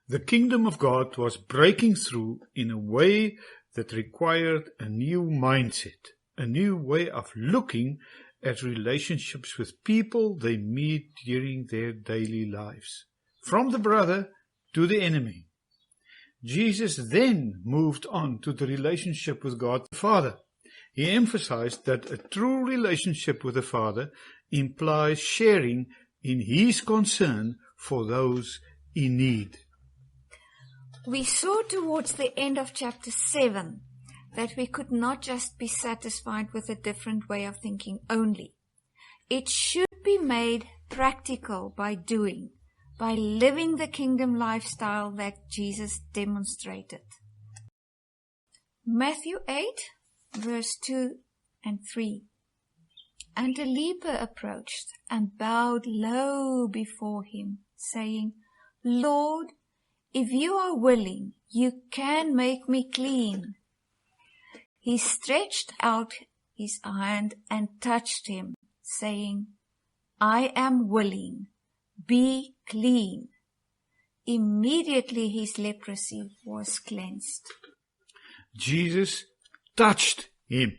The kingdom of God was breaking through in a way that required a new mindset, a new way of looking at relationships with people they meet during their daily lives, from the brother to the enemy. Jesus then moved on to the relationship with God the Father. He emphasized that a true relationship with the Father implies sharing in His concern for those in need. We saw towards the end of chapter 7 that we could not just be satisfied with a different way of thinking only. It should be made practical by doing, by living the kingdom lifestyle that Jesus demonstrated. Matthew 8, verse 2 and 3. And a leper approached and bowed low before him, saying, Lord, if you are willing, you can make me clean. He stretched out his hand and touched him, saying, I am willing, be clean. Immediately his leprosy was cleansed. Jesus touched him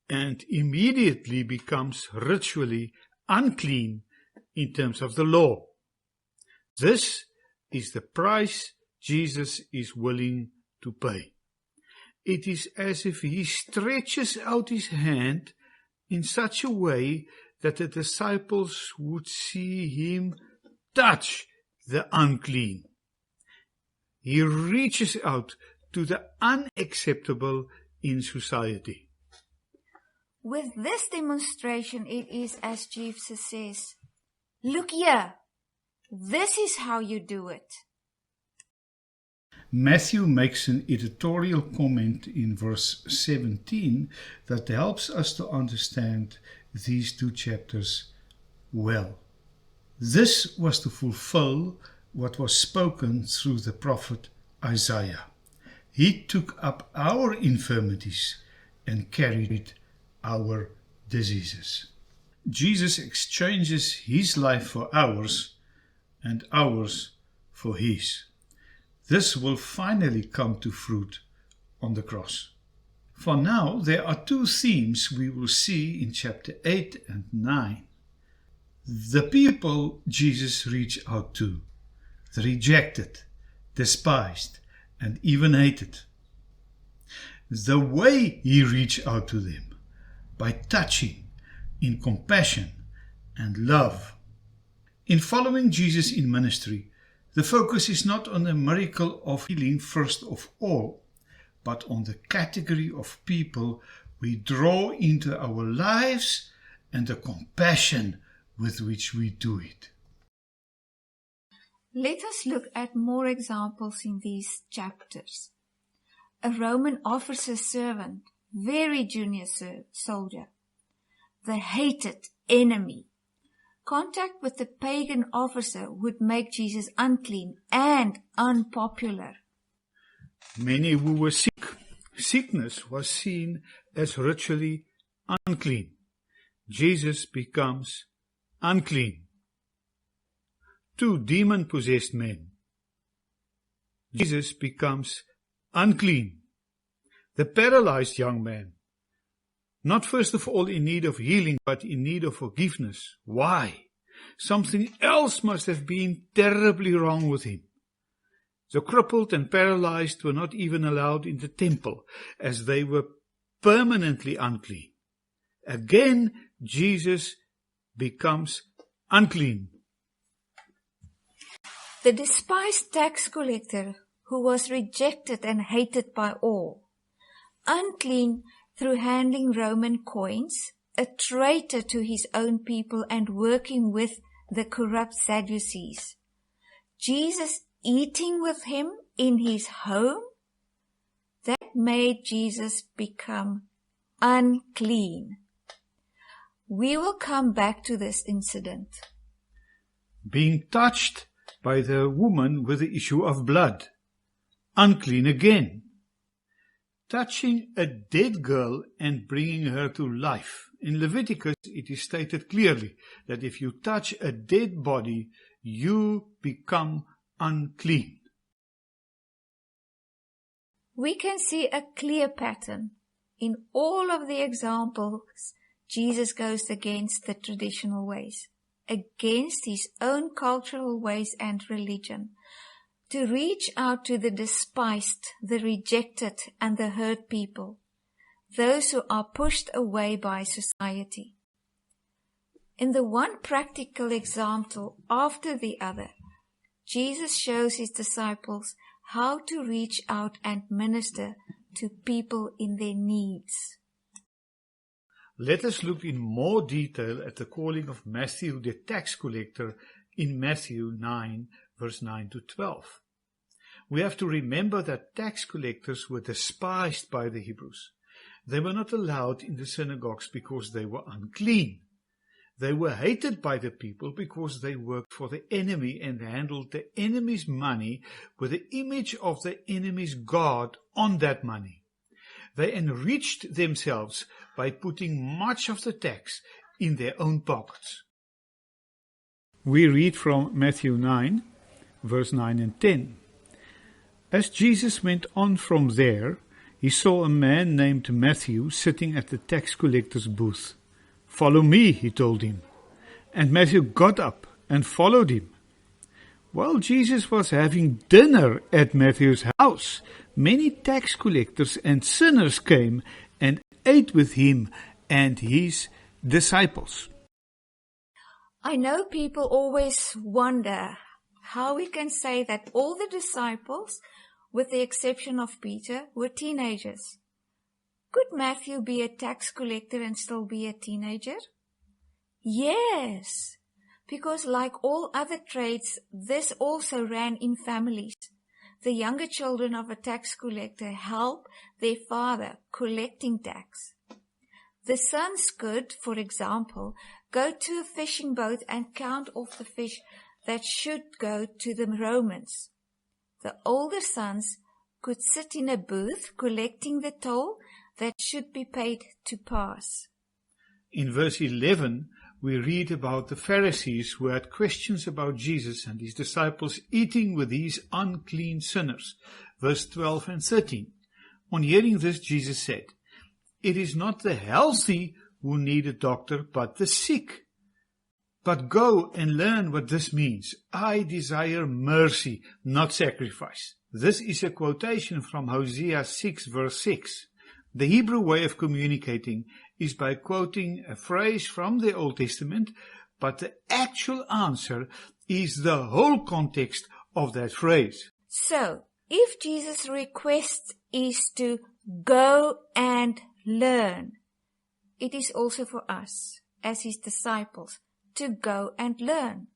and immediately becomes ritually unclean in terms of the law. This is the price Jesus is willing to pay. It is as if he stretches out his hand in such a way that the disciples would see him touch the unclean. He reaches out to the unacceptable in society. With this demonstration, it is as Jesus says, look here, this is how you do it. Matthew makes an editorial comment in verse 17 that helps us to understand these two chapters well. This was to fulfill what was spoken through the prophet Isaiah. He took up our infirmities and carried our diseases. Jesus exchanges his life for ours and ours for his. This will finally come to fruit on the cross. For now, there are two themes we will see in chapter 8 and 9. The people Jesus reached out to, the rejected, despised, and even hated. The way he reached out to them, by touching in compassion and love. In following Jesus in ministry, the focus is not on the miracle of healing first of all, but on the category of people we draw into our lives and the compassion with which we do it. Let us look at more examples in these chapters. A Roman officer's servant, very junior soldier, the hated enemy. Contact with the pagan officer would make Jesus unclean and unpopular. Many who were sick. Sickness was seen as ritually unclean. Jesus becomes unclean. 2 demon-possessed men. Jesus becomes unclean. The paralyzed young man, not first of all in need of healing, but in need of forgiveness. Why? Something else must have been terribly wrong with him. The crippled and paralyzed were not even allowed in the temple, as they were permanently unclean. Again, Jesus becomes unclean. The despised tax collector, who was rejected and hated by all, unclean through handling Roman coins, a traitor to his own people and working with the corrupt Sadducees. Jesus eating with him in his home, that made Jesus become unclean. We will come back to this incident. Being touched by the woman with the issue of blood, unclean again. Touching a dead girl and bringing her to life. In Leviticus, it is stated clearly that if you touch a dead body, you become unclean. We can see a clear pattern. In all of the examples, Jesus goes against the traditional ways, against his own cultural ways and religion, to reach out to the despised, the rejected, and the hurt people, those who are pushed away by society. In the one practical example after the other, Jesus shows his disciples how to reach out and minister to people in their needs. Let us look in more detail at the calling of Matthew the tax collector in Matthew 9, verse 9 to 12. We have to remember that tax collectors were despised by the Hebrews. They were not allowed in the synagogues because they were unclean. They were hated by the people because they worked for the enemy and handled the enemy's money with the image of the enemy's God on that money. They enriched themselves by putting much of the tax in their own pockets. We read from Matthew 9, verse 9 and 10. As Jesus went on from there, he saw a man named Matthew sitting at the tax collector's booth. "Follow me," he told him. And Matthew got up and followed him. While Jesus was having dinner at Matthew's house, many tax collectors and sinners came and ate with him and his disciples. I know people always wonder how we can say that all the disciples, with the exception of Peter, were teenagers. Could Matthew be a tax collector and still be a teenager? Yes, because like all other trades, this also ran in families. The younger children of a tax collector help their father collecting tax. The sons could, for example, go to a fishing boat and count off the fish that should go to the Romans. The older sons could sit in a booth collecting the toll that should be paid to pass. In verse 11, we read about the Pharisees who had questions about Jesus and his disciples eating with these unclean sinners. Verse 12 and 13. On hearing this, Jesus said, "It is not the healthy who need a doctor, but the sick. But go and learn what this means. I desire mercy, not sacrifice." This is a quotation from Hosea 6, verse 6. The Hebrew way of communicating is by quoting a phrase from the Old Testament, but the actual answer is the whole context of that phrase. So, if Jesus' request is to go and learn, it is also for us, as his disciples, to go and learn.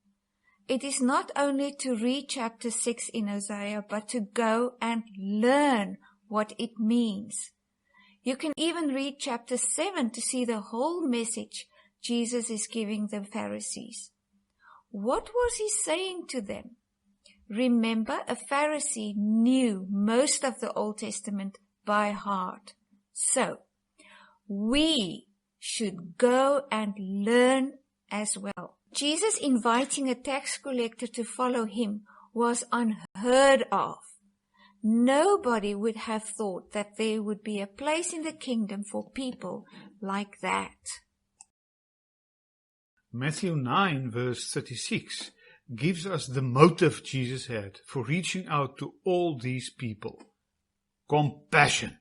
It is not only to read chapter 6 in Hosea, but to go and learn what it means. You can even read chapter 7 to see the whole message Jesus is giving the Pharisees. What was he saying to them? Remember, a Pharisee knew most of the Old Testament by heart. So, we should go and learn as well. Jesus inviting a tax collector to follow him was unheard of. Nobody would have thought that there would be a place in the kingdom for people like that. Matthew 9, verse 36, gives us the motive Jesus had for reaching out to all these people. Compassion.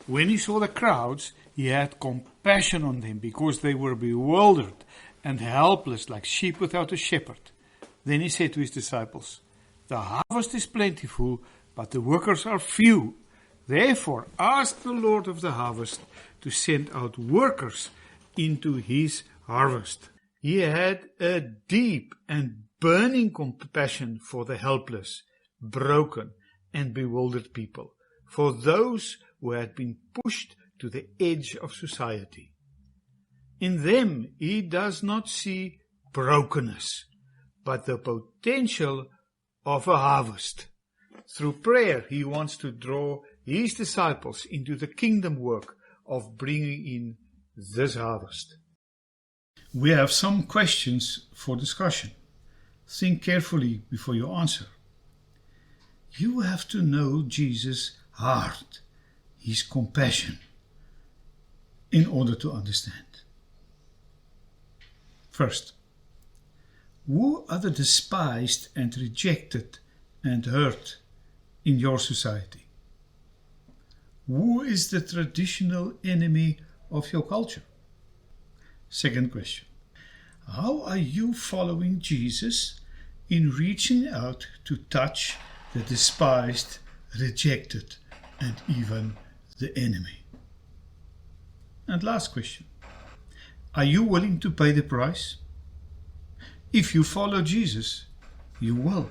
When he saw the crowds, he had compassion on them because they were bewildered and helpless like sheep without a shepherd. Then he said to his disciples, "The harvest is plentiful, but the workers are few. Therefore, ask the Lord of the harvest to send out workers into his harvest." He had a deep and burning compassion for the helpless, broken, and bewildered people, for those who had been pushed to the edge of society. In them, he does not see brokenness, but the potential of a harvest. Through prayer, he wants to draw his disciples into the kingdom work of bringing in this harvest. We have some questions for discussion. Think carefully before you answer. You have to know Jesus' heart, his compassion, in order to understand. First, who are the despised and rejected and hurt in your society? Who is the traditional enemy of your culture? Second question, how are you following Jesus in reaching out to touch the despised, rejected, and even the enemy? And last question, are you willing to pay the price? If you follow Jesus, you will